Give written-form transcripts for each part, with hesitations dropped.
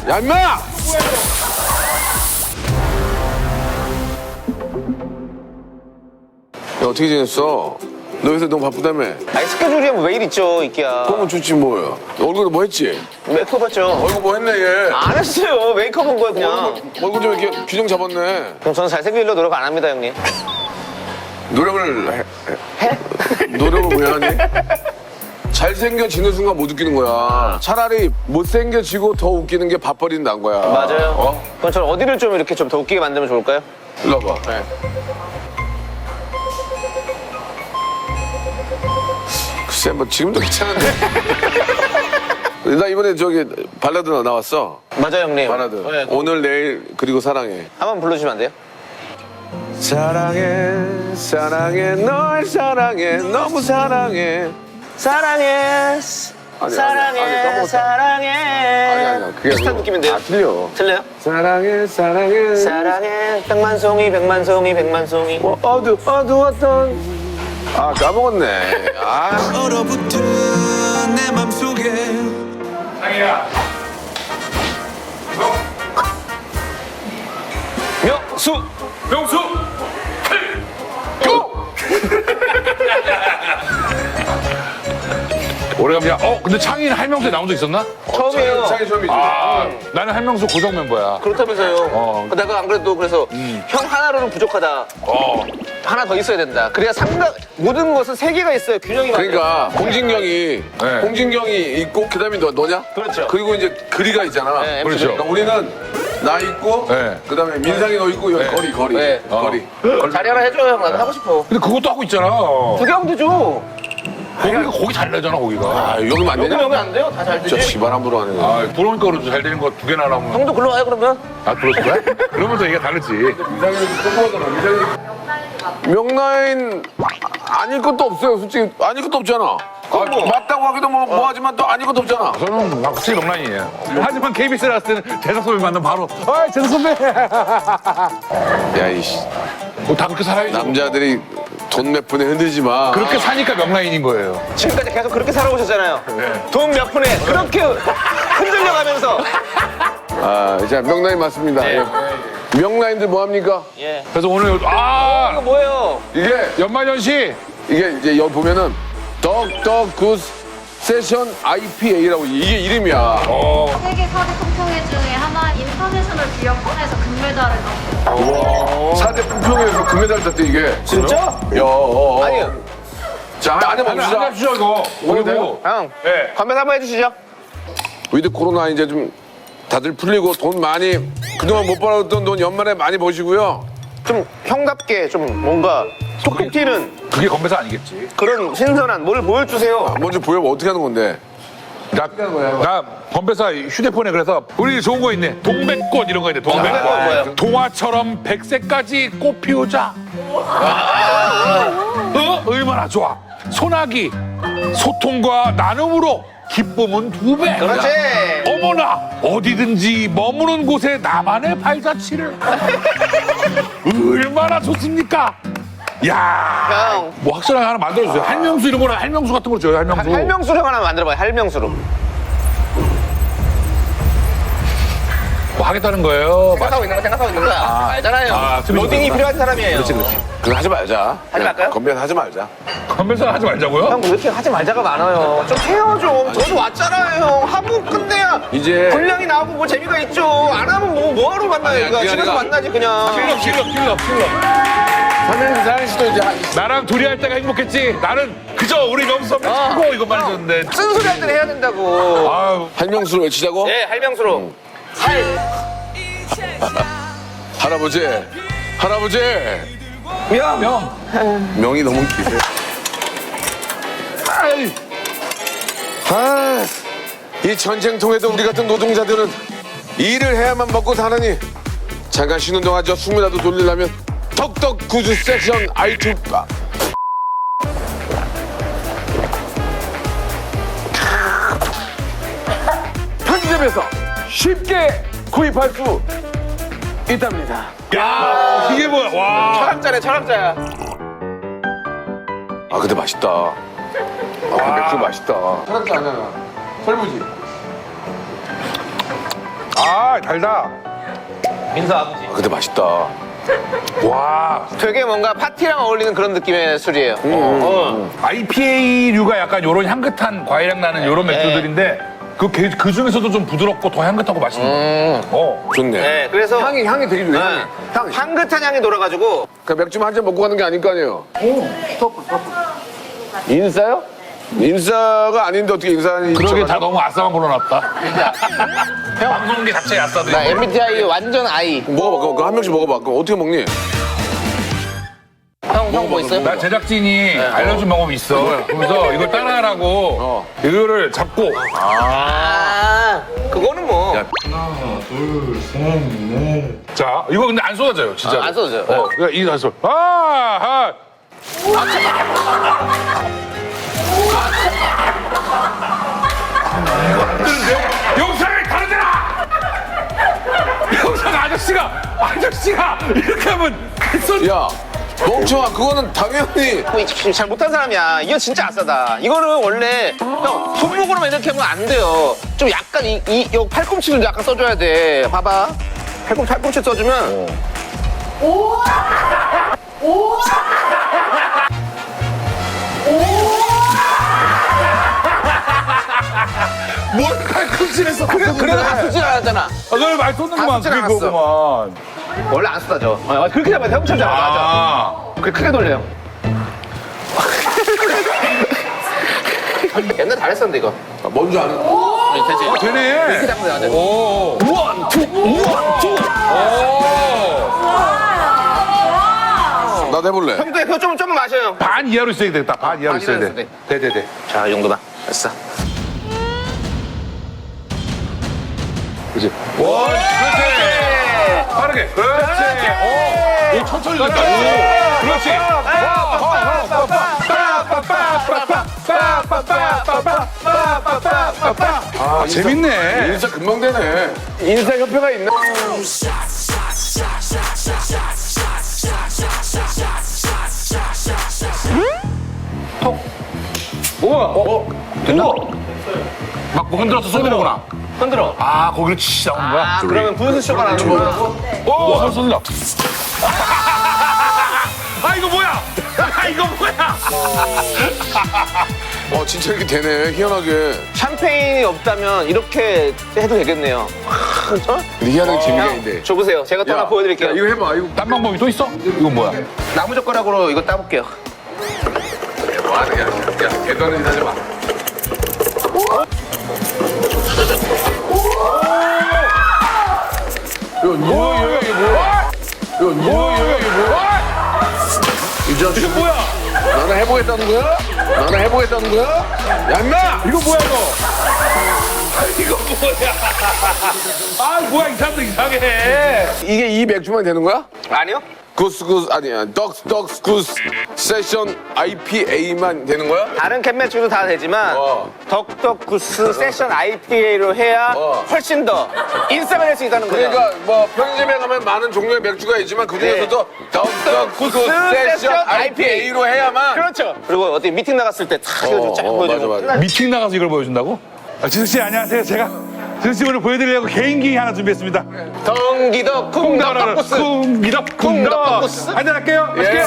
야, 임마! 야, 어떻게 지냈어? 너 요새 너무 바쁘다며? 아니 스케줄이 왜 일 있죠 이끼야. 그러면 좋지 뭐야. 얼굴에 뭐 했지? 메이크업 했죠. 얼굴 뭐 했네 얘. 안 했어요. 메이크업 한 거야 그냥. 얼굴 좀 이렇게 균형 잡았네. 그럼 저는 잘생기려고 노력 안 합니다 형님. 노력을 해? 노력을 왜 하니? 잘생겨지는 순간 못 웃기는 거야. 차라리 못생겨지고 더 웃기는 게 밥벌이는 난 거야. 맞아요. 어? 그럼 저는 어디를 좀 이렇게 좀 더 웃기게 만들면 좋을까요? 일로 와봐. 네. 글쎄, 뭐 지금도 괜찮은데. 나 이번에 저기 발라드 나왔어. 맞아요 형님. 발라드. 네, 오늘 내일 그리고 사랑해. 한번 불러주시면 안 돼요? 사랑해 사랑해 널 사랑해 너무 사랑해. 사랑해 사랑해 아니, 까먹었다. 사랑해. 아니야 그게 비슷한 아니고. 느낌인데요? 아, 틀려. 틀려요? 사랑해 사랑해 사랑해 백만송이 백만송이 백만송이. 어두웠던 아 까먹었네. 아 얼어붙은 내 맘속에 명수 명수! 오래간만이야. 근데 창희는 할명수에 나온 적 있었나? 처음이에요. 창이 처음이지. 아, 나는 할명수 고정 멤버야. 그렇다면서요. 내가 안 그래도 그래서 형 하나로는 부족하다. 하나 더 있어야 된다. 그래야 상당 모든 것은 세 개가 있어요. 균형이 맞아요. 그러니까 홍진경이 네. 홍진경이 있고 그다음에 너냐? 그렇죠. 그리고 이제 그리가 있잖아. 네, 그렇죠. 그러니까 우리는 나 있고 네. 그다음에 민상이 너 있고 여기 네. 거리 네. 거리. 자리 하나 해줘요 형. 나도 하고 싶어. 근데 그것도 하고 있잖아. 두 개 하면 되죠. 고기 잘 내잖아, 고기가. 아 여기면 안 여기 되냐? 여기 안 돼요. 다 잘 저 되지. 집안 함부로 하네. 아, 부러우니까 그래도 잘 되는 거 두 개나 하면. 형도 글로 와요 그러면. 아, 들어줄 거야? 그러면 또 얘기가 다르지. 민상이는 꼼꼼하잖아. 민상이 명라인 아닐 것도 없어요. 솔직히 아닐 것도 없잖아. 맞다고 하기도 뭐 하지만 또 아닐 것도 없잖아. 저는 확실히 명란이에요. 하지만 KBS에 갔을 때는 재석 선배 만나면 바로 재석 선배! 야 이씨 다 그렇게 살아야죠. 남자들이 돈 몇 푼에 흔들지 마. 그렇게 사니까 명라인인 거예요. 지금까지 계속 그렇게 살아오셨잖아요. 네. 돈 몇 푼에 그렇게 흔들려가면서. 아 이제 명라인 맞습니다. 네. 예. 명라인들 뭐 합니까? 예. 그래서 오늘 이거 뭐예요? 이게 연말연시 이게 이제 여기 보면은 덕굿 세션 IPA라고 이게 이름이야. 세계 4대 품평회 중에 하나 인터내셔널 비어폰에서 금메달을 땄어요. 사대 품평회에서 금메달 땄대 이게. 진짜? 야. 아니요. 자 한잔 한잔 봅시다. 주죠, 이거. 돼요? 형. 네. 건배 한번 해주시죠. 위드 코로나 이제 좀 다들 풀리고 돈 많이 그동안 못 벌었던 돈 연말에 많이 버시고요. 좀 형답게 좀 뭔가 톡톡 튀는 그게 건배사 아니겠지. 그런 신선한 뭘 보여주세요. 먼저 보여봐 어떻게 하는 건데? 나 건배사 휴대폰에 그래서 우리 좋은 거 있네. 동백꽃 이런 거 있네. 동백꽃 뭐예요? 동백꽃. 동화처럼 백세까지 꽃 피우자. 얼마나 좋아. 소나기, 소통과 나눔으로 기쁨은 2배. 그렇지. 어머나 어디든지 머무는 곳에 나만의 발자취를. 얼마나 좋습니까? 야, 형. 뭐 확실하게 하나 만들어주세요. 할명수 이런 거는 할명수 같은 거 줘요. 할명수. 할명수로 하나 만들어봐요. 할명수로. 뭐 하겠다는 거예요. 생각하고 있는 거야. 알잖아요. 틀리죠. 로딩이 필요한 사람이에요. 그거 하지 말자. 하지 말까요? 건배는 하지 말자. 건배사 하지 말자고요? 형, 왜 이렇게 하지 말자가 많아요? 좀 해요, 좀. 저도 왔잖아요, 형. 하고 끝내야 이제 분량이 나오고 뭐 재미가 있죠. 안 하면 뭐하러 만나요, 이거. 그게 집에서 아니라- 만나지, 그냥. 킬러. 삼행사행 씨도 이제 나랑 둘이 할 때가 행복했지. 나는 그저 우리 명수 선배 최고 이것만 해줬는데. 쓴소리 할 때는 해야 된다고. 아유, 할명수로 외치자고? 네, 할명수로. 할아버지 명. 명이 너무 기세. 이 전쟁통에도 우리 같은 노동자들은 일을 해야만 먹고 사느니 잠깐 쉬는 동안 저 숨이라도 돌리려면 덕덕 구주 섹션 R2 편의점에서 쉽게 구입할 수 있답니다. 야, 이게 뭐야? 와. 철학자네, 철학자야. 아 근데 맛있다. 아 맥주 맛있다. 사람지 않아요. 설부지. 아 달다. 민서 아버지. 근데 맛있다. 와. 되게 뭔가 파티랑 어울리는 그런 느낌의 술이에요. IPA류가 약간 요런 향긋한 과일향 나는 요런 맥주들인데 그 중에서도 좀 부드럽고 더 향긋하고 맛있는 거. 좋네. 네, 그래서 향이 되게 좋네. 향이. 향. 향긋한 향이 돌아가지고 그 맥주만 한 잔 먹고 가는 게 아닐 거 아니에요. 인싸요? 인싸가 아닌데 어떻게 인싸니? 그러게 다 너무 아싸만 불러놨다. 형 방송계 자체 아싸도 나 있고. MBTI 완전 I. 먹어봐. 그거 한 명씩 먹어봐. 그럼 어떻게 먹니? 형 뭐 있어요? 나 제작진이 알려준 방법이 있어. 그래서 이걸 따라하라고 이거를 잡고 아, 그거는 뭐. 자 이거 근데 안 쏟아져요 진짜. 안 써져요. 그러니까 이거 안 쏟아. 아. 뜨는데요? 영상이 다르잖아! 영상 아저씨가 이렇게 하면 야, 멍청아. 그거는 당연히. 잘 못한 사람이야. 이거 진짜 아싸다. 이거는 원래 형 손목으로만 이렇게 하면 안 돼요. 좀 약간 요 팔꿈치를 약간 써줘야 돼. 봐봐. 팔꿈치 써주면 뭘 칼꿈치에서 그래도 안 쓰지 않았잖아. 그걸 말 쏟는구만 안 쓰진 그게 않았어. 그거구만. 원래 안 쏟아져. 그렇게 잡아야 돼. 형처럼 잡아. 맞아. 아. 그래 크게 돌려요. 옛날 잘했었는데 이거. 뭔지 아는. 되지. 되네. 이렇게 잡으면 돼. 오. 우원 투. 나도 해볼래. 형도 그거 좀 마셔요. 반 이하로 있어야 되겠다. 반 이하로 있어야 이하로 돼. 돼. 자, 이 정도만. 됐어. 그렇지. 와, 그렇지. 빠르게. 그렇지. 오, 천천히 됐다. 오, 그렇지. 아, 재밌네. 인싸 금방 되네. 인싸 협회가 있나? 막뭐 흔들어서 쏘는 거구나. 흔들어. 아, 거기를 치시 나오는 거야? 아, 그러면 분수쇼가 나는 거라고? 오, 벌써 흔들어. 아, 이거 뭐야? 아, 이거 뭐야? 진짜 이렇게 되네. 희한하게. 샴페인이 없다면 이렇게 해도 되겠네요. 어? 근데 희한하게 재미가 있네. 줘보세요. 제가 또 하나 보여드릴게요. 야, 이거 해봐. 이거. 딴 방법이 또 있어? 이건 뭐야? 나무젓가락으로 이거 따볼게요. 야, 계단은 인사하지 마. 이 자식. 이거 뭐야? 나는 해보겠다는 거야? 나는 해보겠다는 거야? 야, 임마! 이거 뭐야, 이거? 이거 뭐야? 아, 뭐야, 이 사람들 이상해. 이게 이 맥주만 되는 거야? 아니요? 구스구스 아니야. 덕스구스 세션 IPA만 되는 거야? 다른 캔맥주도 다 되지만 덕덕구스 세션 IPA로 해야 훨씬 더 인싸가 될 수 있다는 거예요. 그러니까 뭐 편의점에 가면 많은 종류의 맥주가 있지만 그 중에서도 덕스구스 세션 IPA로 해야만. 그렇죠. 그리고 어디 미팅 나갔을 때 탁 이거 쫙 보여주고. 맞아. 미팅 나가서 이걸 보여준다고? 진수 씨, 안녕하세요. 제가 진수 씨 오늘 보여드리려고 개인기 하나 준비했습니다. 덩기덕 쿵덕덕구스. 쿵기덕 쿵덕. 쿵덕덕구스. 한잔할게요. 맛있게.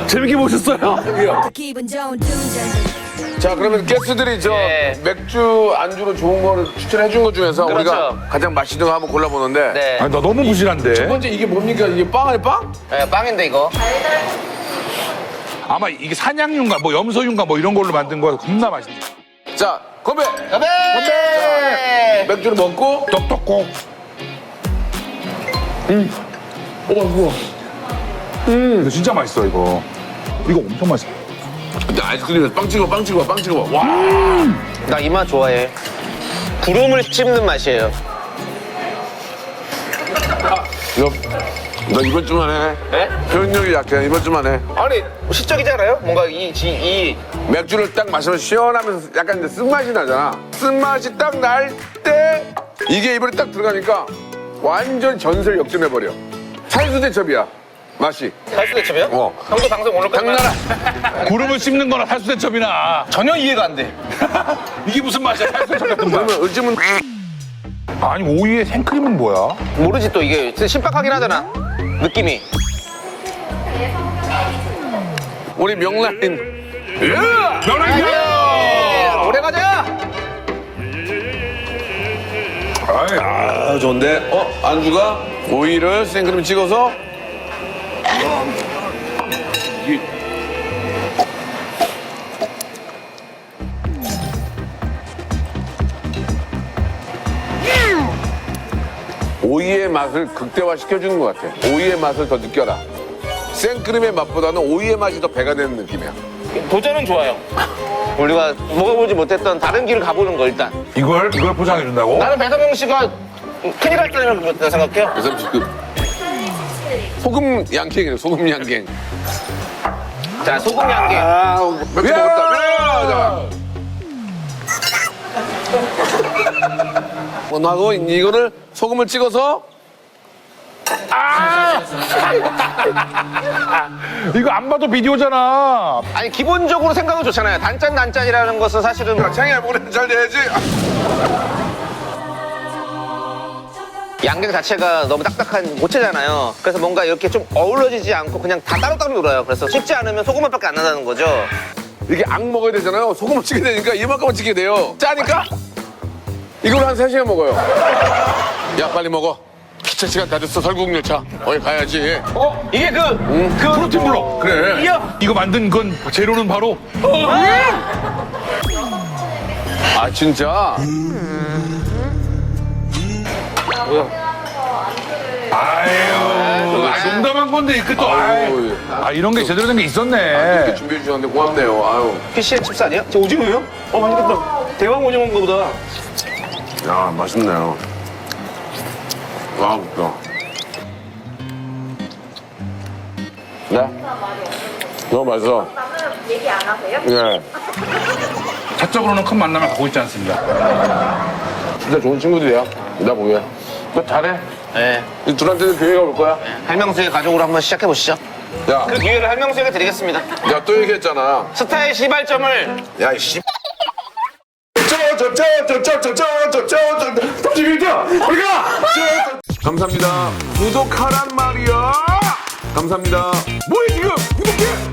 재밌게 보셨어요? 기분 좋은 둥전 자, 그러면 게스트들이 저 네. 맥주 안주로 좋은 거를 추천해 준 것 중에서 그렇죠. 우리가 가장 맛있는 거 한번 골라보는데 네. 아니, 나 너무 부실한데. 첫 번째 이게 뭡니까? 이게 빵 아니 빵? 네, 빵인데 이거. 아마 이게 사냥류인가 뭐 염소류인가 뭐 이런 걸로 만든 거야. 겁나 맛있네. 자, 건배! 건배! 맥주를 먹고 떡떡국. 이거 진짜 맛있어 이거. 이거 엄청 맛있어. 근데 아이스크림에서 빵 찍어. 와. 나 이 맛 좋아해. 구름을 씹는 맛이에요. 너 이번 주만 해. 네? 표현력이 약해. 이번 주만 해. 아니 시적이지 않아요? 뭔가 이 맥주를 딱 마시면 시원하면서 약간 이제 쓴맛이 나잖아. 쓴맛이 딱 날 때 이게 입안에 딱 들어가니까 완전 전설 역전해버려. 살수대첩이야. 맛이. 살수대첩이요? 어. 형도 방송 오늘 끝나. 당나라. 구름을 씹는 거나 살수대첩이나. 전혀 이해가 안 돼. 이게 무슨 맛이야? 살수대첩 같은 맛. 그러면 요즘은 아니 오이에 생크림은 뭐야? 모르지 또 이게 진짜 신박하긴 하잖아. 느낌이. 우리 명란인. 면허이야. 오래 가자. 아, 좋은데. 안주가 오이를 생크림 찍어서. 오이의 맛을 극대화 시켜주는 것 같아. 오이의 맛을 더 느껴라. 생크림의 맛보다는 오이의 맛이 더 배가 되는 느낌이야. 도전은 좋아요. 우리가 먹어보지 못했던 다른 길을 가보는 거 일단. 이걸 포장해 준다고? 나는 배성영 씨가 큰일 날 거라고 생각해요. 그래서 소금 양갱이래. 소금 양갱. 자, 소금 양갱. 맥주 먹었다. 하고 이거를 소금을 찍어서 이거 안 봐도 비디오잖아. 아니 기본적으로 생각은 좋잖아요. 단짠이라는 것은 사실은 창이야 물에 잘 돼야지. 양갱 자체가 너무 딱딱한 고체잖아요. 그래서 뭔가 이렇게 좀 어우러지지 않고 그냥 다 따로따로 놀아요. 그래서 씹지 않으면 소금 맛밖에 안 나다는 거죠. 이렇게 악 먹어야 되잖아요. 소금을 찍게 되니까 이만큼만 찍게 돼요. 짜니까 이걸 한 3시간 먹어요. 야 빨리 먹어. 기차 시간 다 됐어. 설국열차. 어디 가야지. 이게 그 프로틴 블록. 그래. 이거 만든 건 재료는 바로 아 진짜. 아유 농담한 건데 이게 또 아유. 이런 게 제대로 된 게 이렇게 있었네. 준비해 주셨는데 고맙네요. 아유. PCN 칩스 아니야? 저 오징어예요? 맛있겠다. 대왕 오징어인가 보다. 야 맛있네요. 와 웃겨. 네? 너무 맛있어. 얘기 안 하세요? 예. 사적으로는 큰 만남을 갖고 있지 않습니다. 진짜 좋은 친구들이야. 나 보면. 너 잘해. 네. 이 둘한테는 기회가 올 거야. 할명수의 가족으로 한번 시작해 보시죠. 야, 그 기회를 할명수에게 드리겠습니다. 야 또 얘기했잖아. 스타의 시발점을 야 이씨. 감사합니다. 구독하란 말이야. 감사합니다. 뭐해 지금? 구독해.